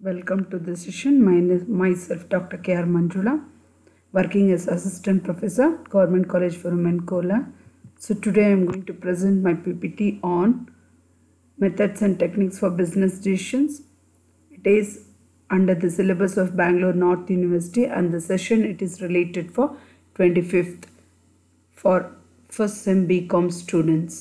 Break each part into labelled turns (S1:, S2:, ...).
S1: Welcome to the session. Myself, Dr. K.R. Manjula, working as Assistant Professor, Government College for Women, Kola. So today I am going to present my PPT on methods and techniques for business decisions. It is under the syllabus of Bangalore North University, and the session it is related for 25th for first sem BCom students.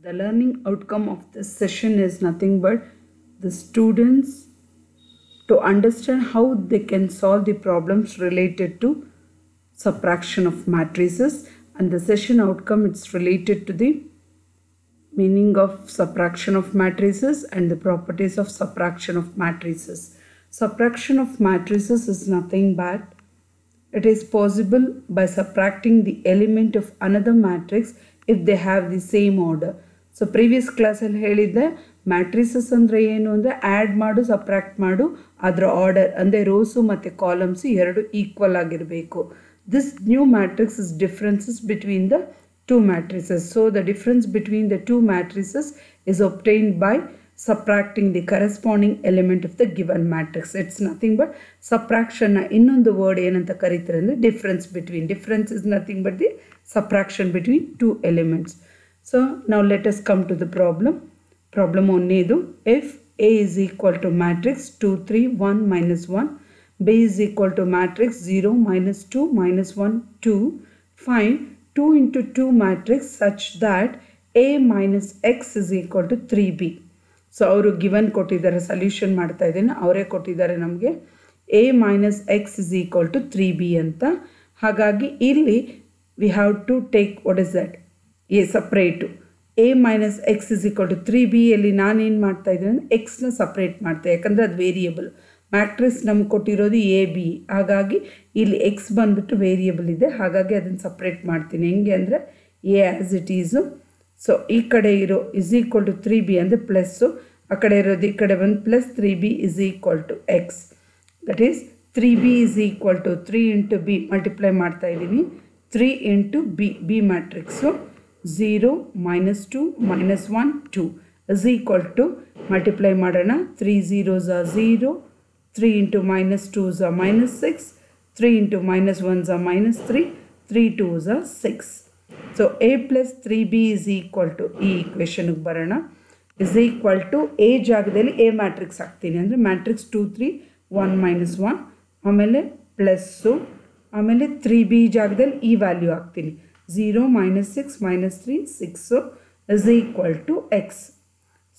S1: The learning outcome of this session is nothing but the students to understand how they can solve the problems related to subtraction of matrices, and the session outcome it's related to the meaning of subtraction of matrices and the properties of subtraction of matrices. Subtraction of matrices is nothing but it is possible by subtracting the element of another matrix if they have the same order. So previous ಕ್ಲಾಸಲ್ಲಿ ಹೇಳಿದ್ದೆ matrices ಅಂದರೆ ಏನು ಅಂದರೆ add ಮಾಡು subtract ಮಾಡು ಅದರ order ಅಂದರೆ rose ಮತ್ತು ಕಾಲಮ್ಸು ಎರಡು ಈಕ್ವಲ್ ಆಗಿರಬೇಕು. This new matrix is differences between the two matrices. So the difference between the two matrices is obtained by subtracting the corresponding element of the given matrix. It's nothing but subtraction. ಇನ್ನೊಂದು word ಏನಂತ ಕರೀತಾರೆ ಅಂದರೆ difference between. Difference is nothing but the subtraction between two elements. So now let us come to the problem. Problem onnedu, if A is equal to matrix 2 3 1 minus 1, B is equal to matrix 0 minus 2 minus 1 2, find 2 into 2 matrix such that A minus X is equal to 3B. So ಅವರು given ಕೊಟ್ಟಿದ್ದಾರೆ, solution ಮಾಡ್ತಾ ಇದ್ದೇನೆ, ಅವರೇ ಕೊಟ್ಟಿದ್ದಾರೆ ನಮಗೆ A minus X is equal to 3B ಅಂತ. ಹಾಗಾಗಿ ಇಲ್ಲಿ we have to take what is that A separate. A minus X is equal to 3B ಅಲ್ಲಿ ನಾನೇನು ಮಾಡ್ತಾ ಇದ್ದೀನಿ ಅಂದರೆ ಎಕ್ಸ್ನ ಸಪ್ರೇಟ್ ಮಾಡ್ತಾ, ಯಾಕಂದರೆ ಅದು ವೇರಿಯಬಲ್. ಮ್ಯಾಟ್ರಿಕ್ಸ್ ನಮ್ಗೆ ಕೊಟ್ಟಿರೋದು ಎ ಬಿ, ಹಾಗಾಗಿ ಇಲ್ಲಿ ಎಕ್ಸ್ ಬಂದುಬಿಟ್ಟು ವೇರಿಯಬಲ್ ಇದೆ, ಹಾಗಾಗಿ ಅದನ್ನು ಸಪ್ರೇಟ್ ಮಾಡ್ತೀನಿ. ಹೆಂಗೆ ಅಂದರೆ A as it Yesu. So ಈ ಕಡೆ ಇರೋ ಇಸ್ ಈಕ್ವಲ್ ಟು 3B ಅಂದರೆ ಪ್ಲಸ್ಸು, ಆ ಕಡೆ ಇರೋದು ಈ ಕಡೆ ಬಂದು plus 3B is equal to X. That is 3B is equal to 3 into B multiply ಮಾಡ್ತಾ ಇದ್ದೀನಿ. 3 into B matrix 0 minus 2 minus 1 2 is equal to, multiply ಮಾಡೋಣ, 3 zeros are 0, 3 into minus 2s are minus 6, 3 into minus 1s are minus 3, 3 2s are 6. So A plus 3B is equal to, ಈ equationಗೆ ಬರೋಣ, is equal to A ಜಾಗದಲ್ಲಿ A matrix ಹಾಕ್ತೀನಿ, ಅಂದರೆ matrix 2 3 1 minus 1, ಆಮೇಲೆ plus, ಆಮೇಲೆ 3B ಜಾಗದಲ್ಲಿ ಈ value ಹಾಕ್ತೀನಿ, 0 minus 6 minus 3 6, so is equal to x.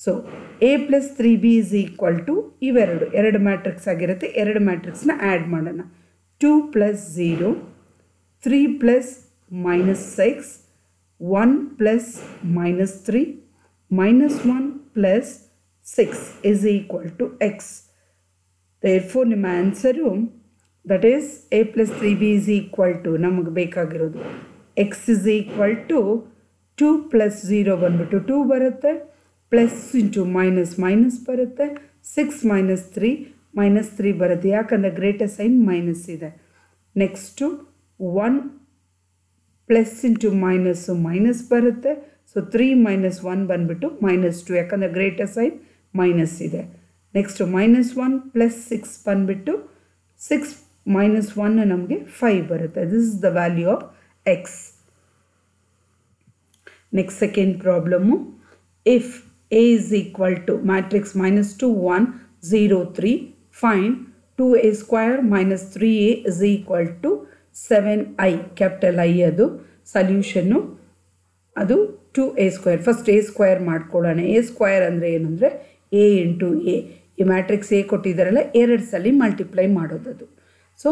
S1: So A plus 3B is equal to ಎರಡು ಮ್ಯಾಟ್ರಿಕ್ಸ್ ಆಗಿರುತ್ತೆ, ಎರಡು ಮ್ಯಾಟ್ರಿಕ್ಸ್ನ ಆ್ಯಡ್ ಮಾಡೋಣ. 2 plus 0, 3 plus minus 6, 1 plus minus 3, minus 1 plus 6 is equal to x. Therefore ನಿಮ್ಮ answer that is A plus 3B is equal to, ನಮಗೆ ಬೇಕಾಗಿರೋದು x is equal to 2 plus 0 ಬಂದ್ಬಿಟ್ಟು 2 ಬರುತ್ತೆ, ಪ್ಲಸ್ ಇಂಟು ಮೈನಸ್ ಮೈನಸ್ ಬರುತ್ತೆ, 6 minus 3 ಬರುತ್ತೆ, ಯಾಕಂದರೆ greater sign minus ಇದೆ. Next 1 plus into minus minus ಬರುತ್ತೆ, ಸೊ 3 minus 1 ಬಂದ್ಬಿಟ್ಟು ಮೈನಸ್ 2, ಯಾಕಂದರೆ ಗ್ರೇಟರ್ ಸೈನ್ ಮೈನಸ್ ಇದೆ. ನೆಕ್ಸ್ಟು minus 1 ಪ್ಲಸ್ 6 ಬಂದ್ಬಿಟ್ಟು 6 minus 1 ನಮಗೆ 5 ಬರುತ್ತೆ. This is the value of x. Next second problem, if A is equal to matrix minus 2 1 0 3, find 2a square minus 3a is equal to 7i, capital I ಅದು ಸೊಲ್ಯೂಷನ್ನು, ಅದು 2a square. First a square ಮಾಡ್ಕೊಳ್ಳೋಣ. a square ಅಂದರೆ ಏನು ಅಂದರೆ a into a, ಈ matrix a ಕೊಟ್ಟಿದ್ದಾರಲ್ಲ ಎರಡು ಸಲ multiply ಮಾಡೋದದು. So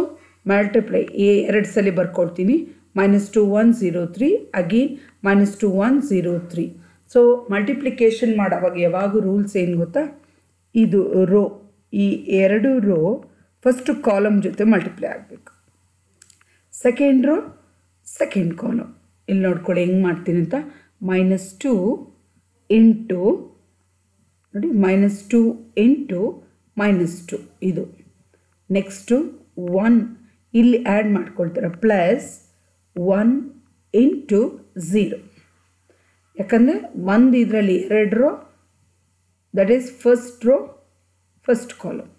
S1: multiply a ಎರಡು ಸಲ ಬರ್ಕೊಳ್ತೀನಿ, minus 2 1 0 3, again minus 2 1 0 3. So multiplication ಮಾಡೋವಾಗ ಯಾವಾಗ ರೂಲ್ಸ್ ಏನು ಗೊತ್ತಾ, ಇದು ರೋ, ಈ ಎರಡು ರೋ ಫಸ್ಟು ಕಾಲಮ್ ಜೊತೆ ಮಲ್ಟಿಪ್ಲೈ ಆಗಬೇಕು, ಸೆಕೆಂಡ್ ರೋ ಸೆಕೆಂಡ್ ಕಾಲಮ್. ಇಲ್ಲಿ ನೋಡ್ಕೊಳ್ಳಿ ಹೆಂಗೆ ಮಾಡ್ತೀನಿ ಅಂತ, minus 2 ಇಂಟು ನೋಡಿ minus 2 ಇಂಟು minus 2 ಇದು. ನೆಕ್ಸ್ಟು 1 ಇಲ್ಲಿ ಆ್ಯಡ್ ಮಾಡ್ಕೊಳ್ತಾರೆ, ಪ್ಲಸ್ 1 ಇಂಟು 0, ಯಾಕಂದರೆ ಒಂದು ಇದರಲ್ಲಿ 2 rho that is first row, first column.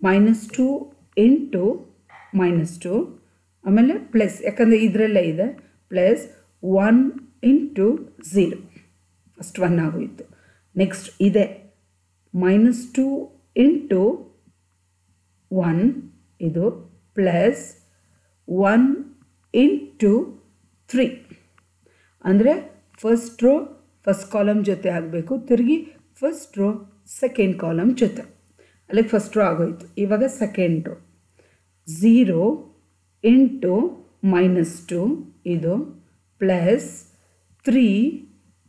S1: -2 into -2 ಆಮೇಲೆ ಪ್ಲಸ್, ಯಾಕಂದರೆ ಇದರಲ್ಲೇ ಇದೆ, ಪ್ಲಸ್ 1 into 0, ಫಸ್ಟ್ 1 ಆಗೋಯಿತು. ನೆಕ್ಸ್ಟ್ ಇದೆ -2 into 1 ಇದು, ಪ್ಲಸ್ 1 into 3 ಅಂದರೆ ಫಸ್ಟ್ ರೋ ಫಸ್ಟ್ ಕಾಲಮ್ ಜೊತೆ ಆಗಬೇಕು, ತಿರುಗಿ ಫಸ್ಟ್ ರೋ ಸೆಕೆಂಡ್ ಕಾಲಮ್ ಜೊತೆ. ಅಲ್ಲಿಗೆ ಫಸ್ಟ್ ರೋ ಆಗೋಯಿತು. ಇವಾಗ ಸೆಕೆಂಡ್ ರೋ 0 into -2 ಇದು, ಪ್ಲಸ್ 3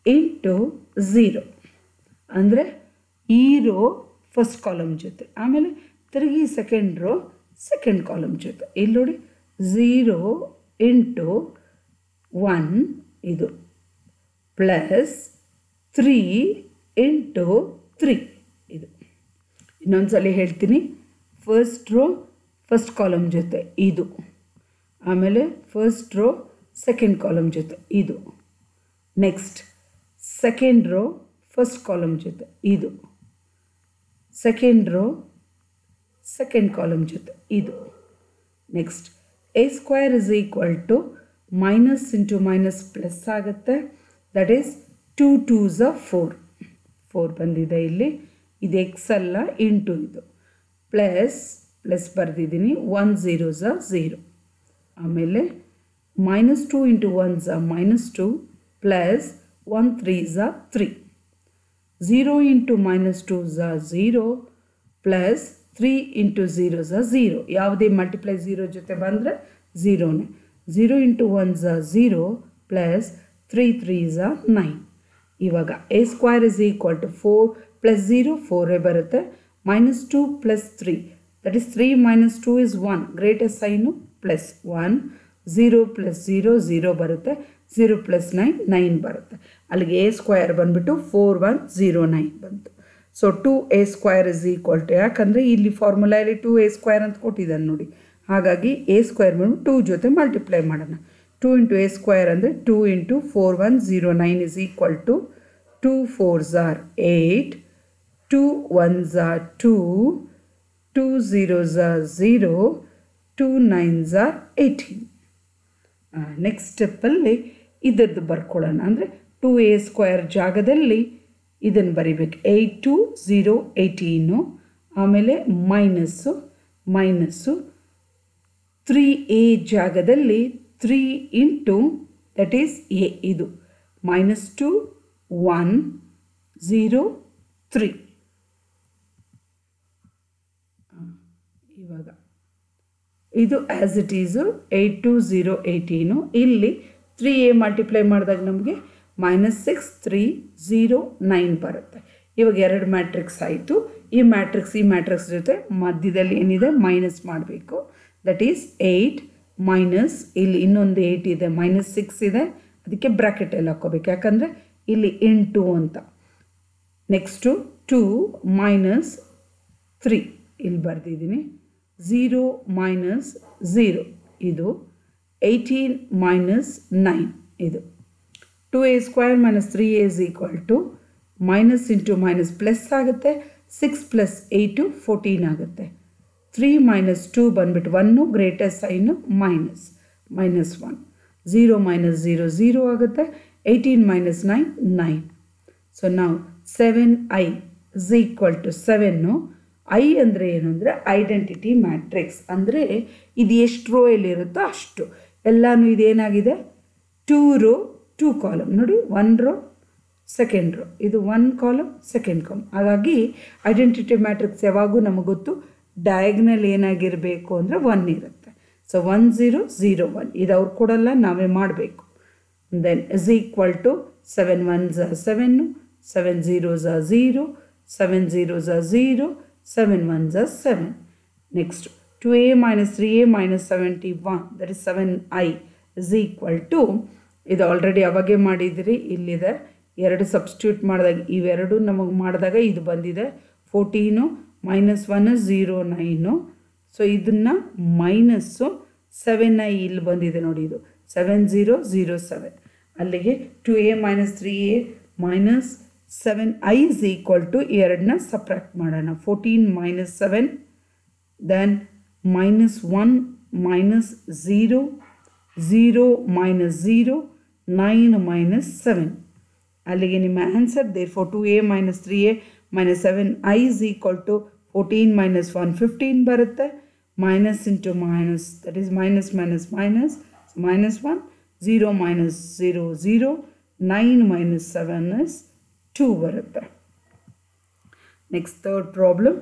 S1: into 0 ಅಂದರೆ ಈ ರೋ ಫಸ್ಟ್ ಕಾಲಮ್ ಜೊತೆ, ಆಮೇಲೆ ತಿರುಗಿ ಸೆಕೆಂಡ್ ರೋ ಸೆಕೆಂಡ್ ಕಾಲಮ್ ಜೊತೆ. ಇಲ್ಲಿ ನೋಡಿ 0 into 1 ಇದು, ಪ್ಲಸ್ 3 into 3 ಇದು. ಇನ್ನೊಂದ್ಸಲ ಹೇಳ್ತೀನಿ, ಫಸ್ಟ್ ರೋ ಫಸ್ಟ್ ಕಾಲಮ್ ಜೊತೆ ಇದು, ಆಮೇಲೆ ಫಸ್ಟ್ ರೋ ಸೆಕೆಂಡ್ ಕಾಲಮ್ ಜೊತೆ ಇದು, next second row first column ಜೊತೆ ಇದು, ಸೆಕೆಂಡ್ ರೋ ಸೆಕೆಂಡ್ ಕಾಲಮ್ ಜೊತೆ ಇದು. Next a square is equal to minus into minus plus ಆಗುತ್ತೆ, ದಟ್ ಈಸ್ 2 2s are 4 ಬಂದಿದೆ ಇಲ್ಲಿ. ಇದು ಎಕ್ಸ್ ಅಲ್ಲ, ಇಂಟು ಇದು, ಪ್ಲಸ್ ಪ್ಲಸ್ ಬರೆದಿದ್ದೀನಿ, 1 0s are 0, ಆಮೇಲೆ -2 into 1s are -2, plus 1 3s are 3, 0 into -2s are 0, plus 3 into 0s are 0. ಯಾವುದೇ multiply 0 ಜೊತೆ ಬಂದರೆ 0ನೇ. 0 into 1s are 0, plus 3 3s are 9. ಇವಾಗ a square is equal to 4 plus 0 4 ಬರುತ್ತೆ, -2 plus 3, that is 3 minus 2 is 1, greatest sine plus 1, 0 plus 0 0 ಬರುತ್ತೆ, 0 plus 9 9 ಬರುತ್ತೆ. ಅಲ್ಲಿಗೆ a square ಬಂದುಬಿಟ್ಟು 4109 ಬಂತು. So 2a square is equal to, ಯಾಕಂದರೆ ಇಲ್ಲಿ ಫಾರ್ಮುಲಾಯಲ್ಲಿ 2a ಸ್ಕ್ವಯರ್ ಅಂತ ಕೊಟ್ಟಿದ್ದಾನೆ ನೋಡಿ, ಹಾಗಾಗಿ a ಸ್ಕ್ವಯರ್ ಬಂದು 2 ಜೊತೆ ಮಲ್ಟಿಪ್ಲೈ ಮಾಡೋಣ. 2 into a ಸ್ಕ್ವಯರ್ ಅಂದರೆ 2 into 4109 is equal to 2 4s are 8, 2 1s are 2, 2 0s are 0, 2 9s are 18. Next ಸ್ಟೆಪ್ಪಲ್ಲಿ ಇದರದ್ದು ಬರ್ಕೊಳ್ಳೋಣ. ಅಂದರೆ 2a ಸ್ಕ್ವಯರ್ ಜಾಗದಲ್ಲಿ ಇದನ್ನು ಬರಿಬೇಕು, 8 2 0 18, ಆಮೇಲೆ ಮೈನಸ್ಸು 3a ಜಾಗದಲ್ಲಿ 3 into that is a, ಇದು -2 1 0 3. ಇವಾಗ ಇದು ಆ್ಯಸ್ ಇಟ್ ಈಸು 8 2 0 18, ಇಲ್ಲಿ 3a ಮಲ್ಟಿಪ್ಲೈ ಮಾಡಿದಾಗ ನಮಗೆ -6 3 0 9 ಬರುತ್ತೆ. ಇವಾಗ 2 ಮ್ಯಾಟ್ರಿಕ್ಸ್ ಆಯಿತು. ಈ ಮ್ಯಾಟ್ರಿಕ್ಸ್ ಜೊತೆ ಮಧ್ಯದಲ್ಲಿ ಏನಿದೆ ಮೈನಸ್ ಮಾಡಬೇಕು, ದಟ್ ಈಸ್ 8 ಮೈನಸ್, ಇಲ್ಲಿ ಇನ್ನೊಂದು 8 ಇದೆ, -6 ಇದೆ, ಅದಕ್ಕೆ ಬ್ರ್ಯಾಕೆಟಲ್ಲಿ ಹಾಕ್ಕೋಬೇಕು, ಯಾಕಂದರೆ ಇಲ್ಲಿ ಇಂಟು ಅಂತ. ನೆಕ್ಸ್ಟು 2 ಮೈನಸ್ 3 ಇಲ್ಲಿ ಬರೆದಿದ್ದೀನಿ, 0 ಮೈನಸ್ 0 ಇದು, 18 ಮೈನಸ್ 9 ಇದು. 2a square minus 3a is equal to minus into minus plus ಆಗುತ್ತೆ, 6 ಪ್ಲಸ್ 8 14 ಆಗುತ್ತೆ. 3 ಮೈನಸ್ 2 ಬಂದ್ಬಿಟ್ಟು 1, ಗ್ರೇಟೆಸ್ಟ್ ಸೈನು -1, 0 ಮೈನಸ್ 0 0 ಆಗುತ್ತೆ, 18 ಮೈನಸ್ 9 9. ಸೊ ನಾವು 7i is equal to 7. I ಅಂದರೆ ಏನು ಅಂದರೆ ಐಡೆಂಟಿಟಿ ಮ್ಯಾಟ್ರಿಕ್ಸ್, ಅಂದರೆ ಇದು ಎಷ್ಟು ರೋ ಎಲ್ಲಿರುತ್ತೋ ಅಷ್ಟು ಎಲ್ಲನೂ ಇದೇನಾಗಿದೆ 2 ರೋ 2 ಕಾಲಮ್ ನೋಡಿ, 1 ರೋ ಸೆಕೆಂಡ್ ರೋ, ಇದು 1 ಕಾಲಮ್ ಸೆಕೆಂಡ್ ಕಾಲಮ್. ಹಾಗಾಗಿ ಐಡೆಂಟಿಟಿ ಮ್ಯಾಟ್ರಿಕ್ಸ್ ಯಾವಾಗೂ ನಮಗೆ ಗೊತ್ತು, ಡಯಾಗ್ನಲ್ ಏನಾಗಿರಬೇಕು ಅಂದರೆ 1 ಇರುತ್ತೆ. ಸೊ 1 0 0 1 ಇದು ಅವ್ರು ಕೊಡಲ್ಲ, ನಾವೇ ಮಾಡಬೇಕು. Then is equal to 7 1s are 7, 7 0s are 0, 7 0s are 0, 7 1s are 7. Next 2a minus 3a minus 71, that is 7i is equal to, ಇದು ಆಲ್ರೆಡಿ ಅವಾಗೇ ಮಾಡಿದಿರಿ, ಇಲ್ಲಿದೆ 2 ಸಬ್ಸ್ಟಿಟ್ಯೂಟ್ ಮಾಡಿದಾಗ ಇವೆರಡು ನಮಗೆ ಮಾಡಿದಾಗ ಇದು ಬಂದಿದೆ 14 -1 0 9. ಸೊ ಇದನ್ನು ಮೈನಸ್ಸು 7i ಇಲ್ಲಿ ಬಂದಿದೆ ನೋಡಿ, ಇದು 7 0 0 7. ಅಲ್ಲಿಗೆ 2a minus 3a minus 7i is equal to ಎರಡನ್ನ ಸಬ್ಟ್ರಾಕ್ಟ್ ಮಾಡೋಣ. 14 minus 7, then minus 1 minus 0, 0 minus 0, 9 minus 7. ಅಲ್ಲಿಗೆ ನಿಮ್ಮ answer. therefore 2a minus 3a minus 7i is equal to 14 minus 1 15 ಬರುತ್ತೆ. minus into minus, that is minus minus minus, so minus 1, 0 minus 0 0, 9 minus 7 is 2 ಬರುತ್ತೆ. Next, third problem.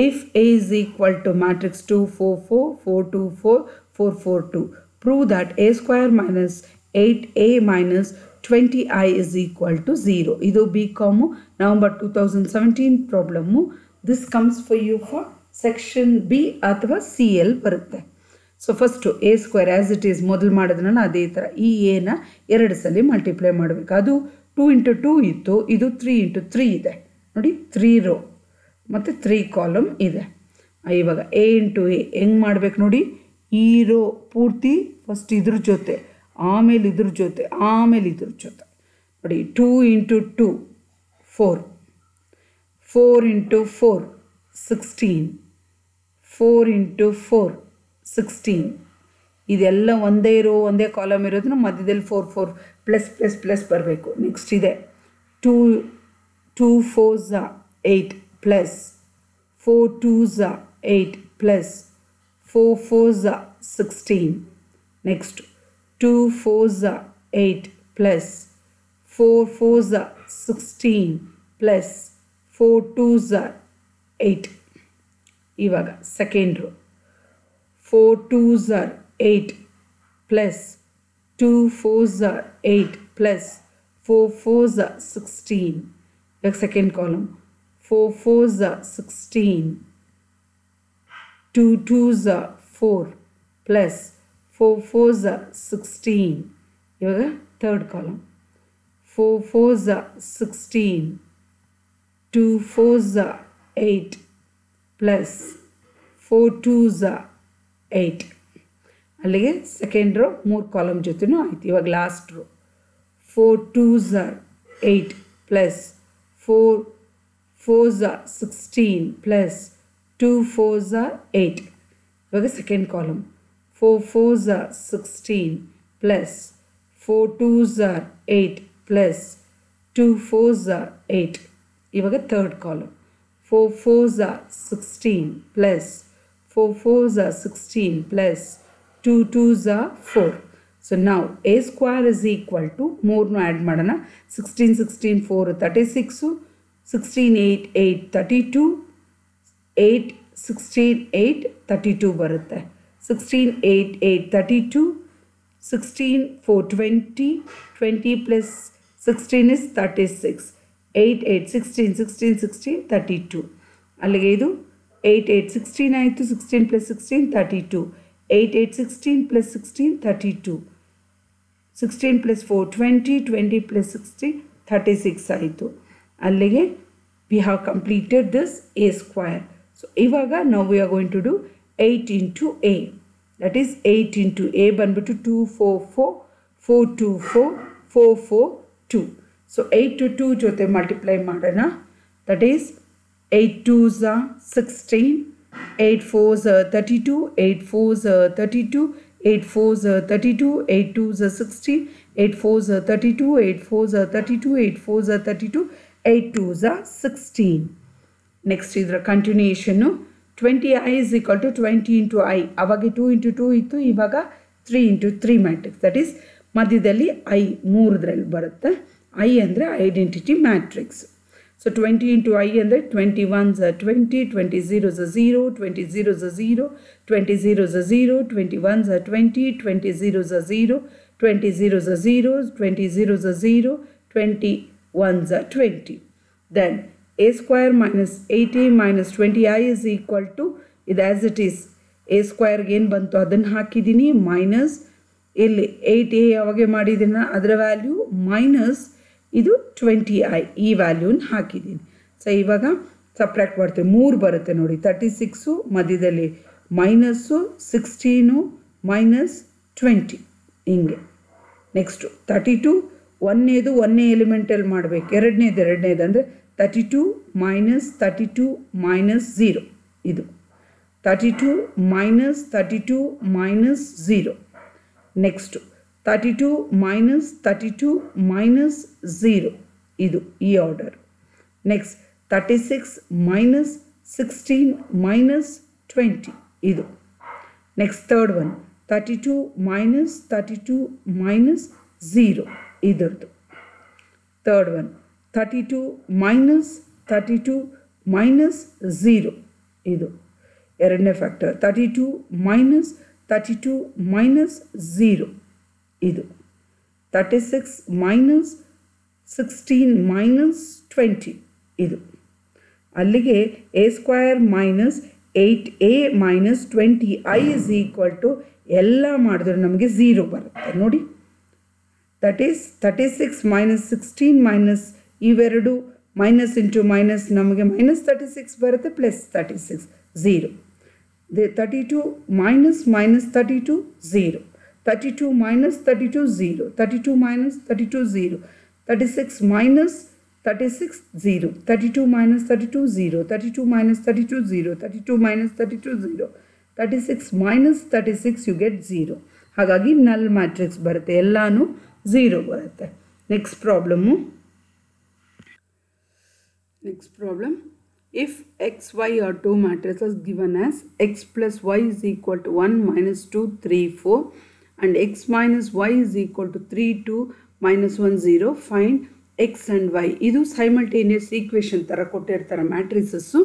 S1: If A is equal to matrix 2 4 4 4 2 4 4 4 2, prove that a square minus 8a minus 20i is equal to 0. ಇದು BCom November 2017 problem. This comes for you for section B ಅಥವಾ CL ಬರುತ್ತೆ. So first a square as it is ಮೊದಲು ಮಾಡಿದ್ರಲ್ಲ ಅದೇ ಥರ ಈ ಎನ 2 ಸಲ ಮಲ್ಟಿಪ್ಲೈ ಮಾಡಬೇಕು. ಅದು 2 into 2 ಇತ್ತು, ಇದು 3 into 3 ಇದೆ ನೋಡಿ. 3 ರೋ ಮತ್ತು 3 ಕಾಲಮ್ ಇದೆ. ಇವಾಗ a into a ಹೆಂಗೆ ಮಾಡಬೇಕು ನೋಡಿ. ಈ ರೋ ಪೂರ್ತಿ ಫಸ್ಟ್ ಇದ್ರ ಜೊತೆ, ಆಮೇಲೆ ಇದ್ರ ಜೊತೆ, ಆಮೇಲೆ ಇದ್ರ ಜೊತೆ ನೋಡಿ. 2 into 2 4, 4 into 4 16, 4 into 4 16. ಇದೆಲ್ಲ ಒಂದೇ ರೋ ಒಂದೇ ಕಾಲಮ್ ಇರೋದನ್ನ ಮಧ್ಯದಲ್ಲಿ 4 4 ಪ್ಲಸ್ ಪ್ಲಸ್ ಪ್ಲಸ್ ಬರಬೇಕು. ನೆಕ್ಸ್ಟ್ ಇದೆ 2 4s 8 plus 4 2s 8 plus 4 4s 16. Next 2 4s 8 plus 4 4s 16 plus 4 2s 8. ಇವಾಗ second row 4 2s 8 plus 2 4s 8 plus 4 4s 16. The second column 4 4s 16, 2 2s 4 plus 4 4s 16. ಇವಾಗ third column 4 4s 16, 2 4s 8 plus 4 2s 8. ಅಲ್ಲಿಗೆ second row 3 column ಜೊತೆನೂ ಆಯ್ತು. ಇವಾಗ last rho 4 2s 8 plus 4 4s 16 plus 2 4s 8. ಇವಾಗ second column 4 4s 16 plus 4 2s 8 plus 2 4s 8. ಇವಾಗ third column 4 4s 16 plus 4 4s 16 plus 2 2s 4. So now a square is equal to, ಮೂರನ್ನು add ಮಾಡೋಣ. 16 16 4 36, 16 8 8 32, 8 16 8 32 ಬರುತ್ತೆ. 16 8 8 32, 16 4 20, 20 plus 16 is 36, 8 8 16 16 16 32. ಅಲ್ಲಿಗೆ ಇದು 8 8 16 ಆಯಿತು. 16 plus 16 32, 8 8 16 plus 16 32, 16 plus 4 20, 20 plus 16 36 ಆಯಿತು. ಅಲ್ಲಿಗೆ we have completed this a square. So ಇವಾಗ now we are going to do 8 into a, that is 8 into a ಬಂದ್ಬಿಟ್ಟು 2 4 4 4 2 4 4 4 2. So 8 to 2 ಜೊತೆ ಮಲ್ಟಿಪ್ಲೈ ಮಾಡೋಣ. that is 8 2s 16, 8 4s 32, 8 4s 32, 8 4s 32, 8 2s 16, 8 4s 32, 8 4s 32, 8 4s 32, 8 2s 16. Next ಇದರ ಕಂಟಿನ್ಯೂಯೇಷನ್ನು 20i is equal to 20 into i. ಅವಾಗ 2 into 2 ಇತ್ತು, ಇವಾಗ 3 into 3 matrix. That is ಮಧ್ಯದಲ್ಲಿ i ಮೂರದ್ರಲ್ಲಿ ಬರುತ್ತೆ. i ಅಂದರೆ identity matrix. So 20 into i ಅಂದರೆ 21s 20, 20 0s 0, 20 0s 0, 20 0s 0, 21s 20, 20 0s 0, 20 0s 0, 20 0s 0, 21s 20. Then a square minus 8a minus 20i is equal to, ಇದು as it is a ಸ್ಕ್ವೇರ್ಗೆ ಏನು ಬಂತು ಅದನ್ನು ಹಾಕಿದ್ದೀನಿ, ಮೈನಸ್ ಇಲ್ಲಿ 8a ಯಾವಾಗ ಮಾಡಿದ್ದೀನ ಅದರ ವ್ಯಾಲ್ಯೂ ಮೈನಸ್ ಇದು 20i ಈ ವ್ಯಾಲ್ಯೂನ ಹಾಕಿದ್ದೀನಿ. ಸೊ ಇವಾಗ ಸಪ್ರಾಕ್ಟ್ ಮಾಡ್ತೀವಿ. 3 ಬರುತ್ತೆ ನೋಡಿ. 36 ಮಧ್ಯದಲ್ಲಿ ಮೈನಸ್ಸು, 16 ಮೈನಸ್ 20 ಹಿಂಗೆ. ನೆಕ್ಸ್ಟು 32 ಒಂದನೇದು ಒಂದನೇ ಎಲಿಮೆಂಟಲ್ಲಿ ಮಾಡಬೇಕು, ಎರಡನೇದು ಅಂದರೆ 32 ಮೈನಸ್ 32 ಮೈನಸ್ 0 ಇದು 32 minus 32 minus 0. Next 32 minus 32 minus 0 ಇದು ಈ ಆರ್ಡರ್. ನೆಕ್ಸ್ಟ್ 36 ಮೈನಸ್ 16 ಮೈನಸ್ 20 ಇದು. Next third one 32 minus 32 minus 0 ಇದರದು. ಥರ್ಡ್ ಒನ್ 32 ಮೈನಸ್ 32 ಮೈನಸ್ 0 ಇದು ಎರಡನೇ ಫ್ಯಾಕ್ಟರ್. 32 ಮೈನಸ್ 32 ಮೈನಸ್ 0 ಇದು. 36 ಮೈನಸ್ 16 ಮೈನಸ್ 20 ಇದು. ಅಲ್ಲಿಗೆ a square minus 8a minus 20i is equal to ಎಲ್ಲ ಮಾಡಿದ್ರೆ ನಮಗೆ 0 ಬರುತ್ತೆ ನೋಡಿ. ದಟ್ ಈಸ್ 36 ಮೈನಸ್ 16 ಮೈನಸ್ ಇವೆರಡು ಮೈನಸ್ ಇಂಟು ಮೈನಸ್ ನಮಗೆ ಮೈನಸ್ 36 ಬರುತ್ತೆ, plus 36 0. 32 minus minus 32 0, 32 minus 32 0, 32 minus 32 0, 36 minus 36 0, 32 minus 32 0, 32 minus 32 0, 32 minus 32 0, 36 minus 36 you get 0. ಹಾಗಾಗಿ ನಲ್ ಮ್ಯಾಟ್ರಿಕ್ಸ್ ಬರುತ್ತೆ, ಎಲ್ಲಾನು 0 ಬರುತ್ತೆ. Next problem. If x, y are two matrices given as x plus y is equal to 1 minus 2 3 4 and x minus y is equal to 3 2 minus 1 0, find x and y. ಇದು simultaneous equation ಥರ ಕೊಟ್ಟಿರ್ತಾರೆ ಮ್ಯಾಟ್ರಿಸಸ್ಸು.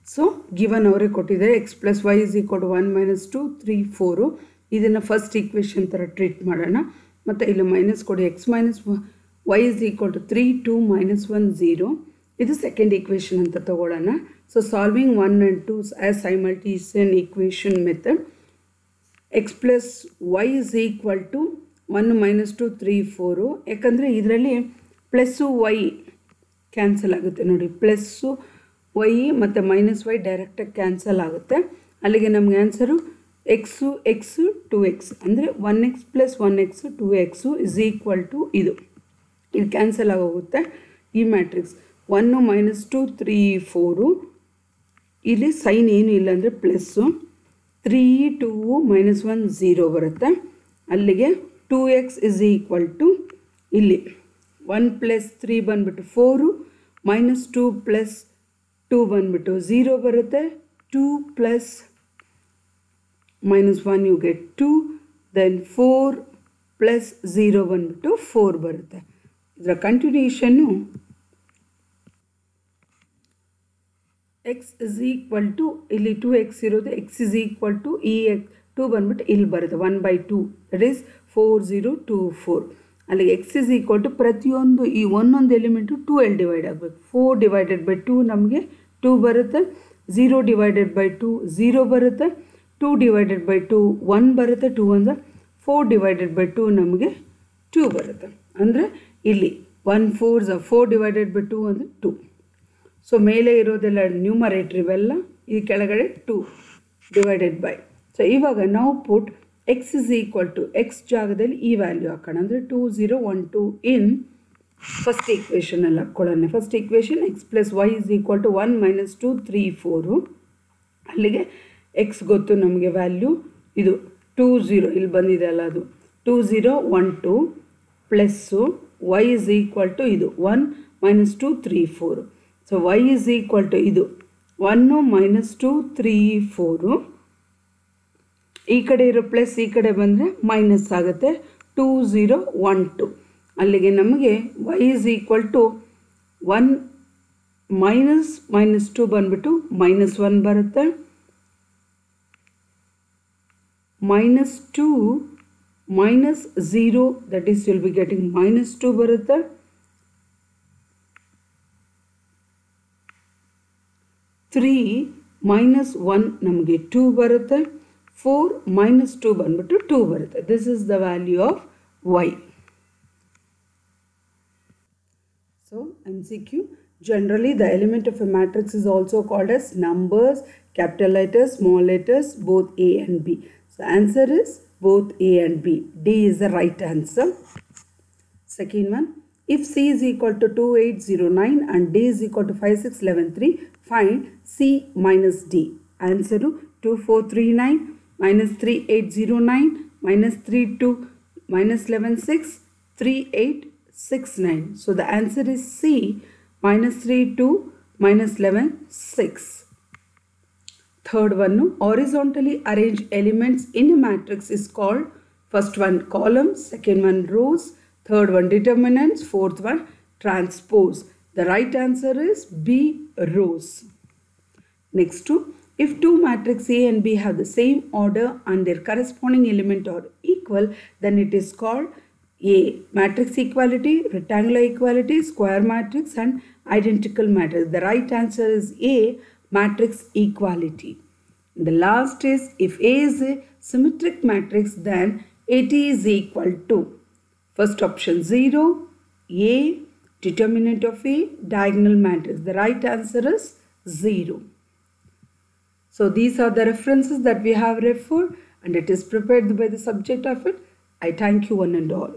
S1: So given ಅವರೇ ಕೊಟ್ಟಿದ್ದಾರೆ x plus y is equal to 1 minus 2 3 4. ಇದನ್ನು first equation ಥರ treat ಮಾಡೋಣ. ಮತ್ತು ಇಲ್ಲಿ ಮೈನಸ್ ಕೊಡಿ, x minus y is equal to 3 2 minus 1 0. ಇದು ಸೆಕೆಂಡ್ ಈಕ್ವೇಷನ್ ಅಂತ ತಗೊಳ್ಳೋಣ. So solving 1 and 2 as simultaneous equation method. X plus y is equal to 1 minus 2 3 4. ಯಾಕಂದರೆ ಇದರಲ್ಲಿ ಪ್ಲಸ್ಸು ವೈ ಕ್ಯಾನ್ಸಲ್ ಆಗುತ್ತೆ ನೋಡಿ, ಪ್ಲಸ್ಸು ವೈ ಮತ್ತು ಮೈನಸ್ ವೈ ಡೈರೆಕ್ಟಾಗಿ ಕ್ಯಾನ್ಸಲ್ ಆಗುತ್ತೆ. ಅಲ್ಲಿಗೆ ನಮಗೆ ಆನ್ಸರು ಎಕ್ಸು 2x ಅಂದರೆ 1x plus 1x 2x is equal to ಇದು ಕ್ಯಾನ್ಸಲ್ ಆಗೋಗುತ್ತೆ. ಈ ಮ್ಯಾಟ್ರಿಕ್ಸ್ 1 ಮೈನಸ್ 2 3 4 ಇಲ್ಲಿ ಸೈನ್ ಏನು ಇಲ್ಲ ಅಂದರೆ ಪ್ಲಸ್ಸು 3 2 ಮೈನಸ್ 1 0 ಬರುತ್ತೆ. ಅಲ್ಲಿಗೆ 2x ಇಸ್ ಈಕ್ವಲ್ ಟು ಇಲ್ಲಿ 1 ಪ್ಲಸ್ 3 ಬಂದುಬಿಟ್ಟು 4 ಮೈನಸ್ 2 ಪ್ಲಸ್ 2 ಬಂದುಬಿಟ್ಟು 0 ಬರುತ್ತೆ. 2 plus minus 1 you get 2, then 4 plus 0 ಬಂದುಬಿಟ್ಟು 4 ಬರುತ್ತೆ. ಇದರ ಕಂಟಿನ್ಯೂಷನ್ನು ಎಕ್ಸ್ ಇಸ್ ಈಕ್ವಲ್ ಟು ಇಲ್ಲಿ 2x ಇರೋದು ಎಕ್ಸ್ ಇಸ್ ಈಕ್ವಲ್ ಟು ಈ 2 ಬಂದುಬಿಟ್ಟು ಇಲ್ಲಿ ಬರುತ್ತೆ 1/2, ದಟ್ ಈಸ್ 4 0 2 4. ಅಲ್ಲಿಗೆ ಎಕ್ಸ್ ಇಸ್ ಈಕ್ವಲ್ ಟು ಪ್ರತಿಯೊಂದು ಈ ಒಂದೊಂದು ಎಲಿಮೆಂಟು 2l ಡಿವೈಡ್ ಆಗಬೇಕು. 4 ಡಿವೈಡೆಡ್ ಬೈ 2 ನಮಗೆ 2 ಬರುತ್ತೆ, 0 ಡಿವೈಡೆಡ್ ಬೈ 2 0 ಬರುತ್ತೆ, 2 ಡಿವೈಡೆಡ್ ಬೈ 2 1 ಬರುತ್ತೆ, 2 ಅಂದರೆ 4 ಡಿವೈಡೆಡ್ ಬೈ 2 ನಮಗೆ 2 ಬರುತ್ತೆ. ಅಂದರೆ ಇಲ್ಲಿ 1 4 4 ಡಿವೈಡೆಡ್ ಬೈ 2 ಅಂದರೆ 2. ಸೊ ಮೇಲೆ ಇರೋದೆಲ್ಲ ನ್ಯೂಮರೇಟ್ರ್ ಇವೆಲ್ಲ, ಈ ಕೆಳಗಡೆ 2 ಡಿವೈಡೆಡ್ ಬೈ. ಸೊ ಇವಾಗ ನಾವು put x is equal to x ಜಾಗದಲ್ಲಿ ಈ ವ್ಯಾಲ್ಯೂ ಹಾಕೋಣ, ಅಂದರೆ 2 0 1 2 ಇನ್ ಫಸ್ಟ್ ಈಕ್ವೇಷನಲ್ಲಿ ಹಾಕ್ಕೊಳ್ಳೋಣ. First equation x plus y is equal to 1 minus 2 3 4. ಅಲ್ಲಿಗೆ ಎಕ್ಸ್ ಗೊತ್ತು ನಮಗೆ ವ್ಯಾಲ್ಯೂ, ಇದು 2 0 ಇಲ್ಲಿ ಬಂದಿದೆ ಅಲ್ಲ, ಅದು 2 0 1 2 plus y is equal to ಇದು 1 minus 2 3 4. So y is equal to ಇದು 1 ಮೈನಸ್ 2 3 4. ಈ ಕಡೆ ಇರೋ ಪ್ಲಸ್ ಈ ಕಡೆ ಬಂದರೆ ಮೈನಸ್ ಆಗುತ್ತೆ, 2 0 1 2. ಅಲ್ಲಿಗೆ ನಮಗೆ y is equal to 1 minus 2 ಬಂದುಬಿಟ್ಟು ಮೈನಸ್ 1 ಬರುತ್ತೆ, minus 2 minus 0 that is will be getting minus 2 ಬರುತ್ತೆ, 3 ಮೈನಸ್ 1 ನಮಗೆ 2 ಬರುತ್ತೆ, 4 ಮೈನಸ್ 2 ಬಂದುಬಿಟ್ಟು 2 ಬರುತ್ತೆ. This is the value of y. So MCQ, generally the element of a matrix is also called as numbers, capital letters, small letters, both A and B. So answer is both A and B. D is the right answer. Second one, if C is equal to 2809 and D is equal to 56113, find C minus D. Answer 2439 minus 3809 minus 32 minus 116 3869. So the answer is C minus 32 minus 116. Third one, horizontally arranged elements in a matrix is called, first one columns, second one rows, third one determinants, fourth one transpose. The right answer is B, rows. Next two, if two matrices A and B have the same order and their corresponding element are equal, then it is called A, matrix equality, rectangular equality, square matrix and identical matrix. The right answer is A, matrix equality. The last is, if A is a symmetric matrix, then AT is equal to, first option 0, A, determinant of A, diagonal matrix. The right answer is 0. So these are the references that we have referred and it is prepared by the subject of it. I thank you one and all.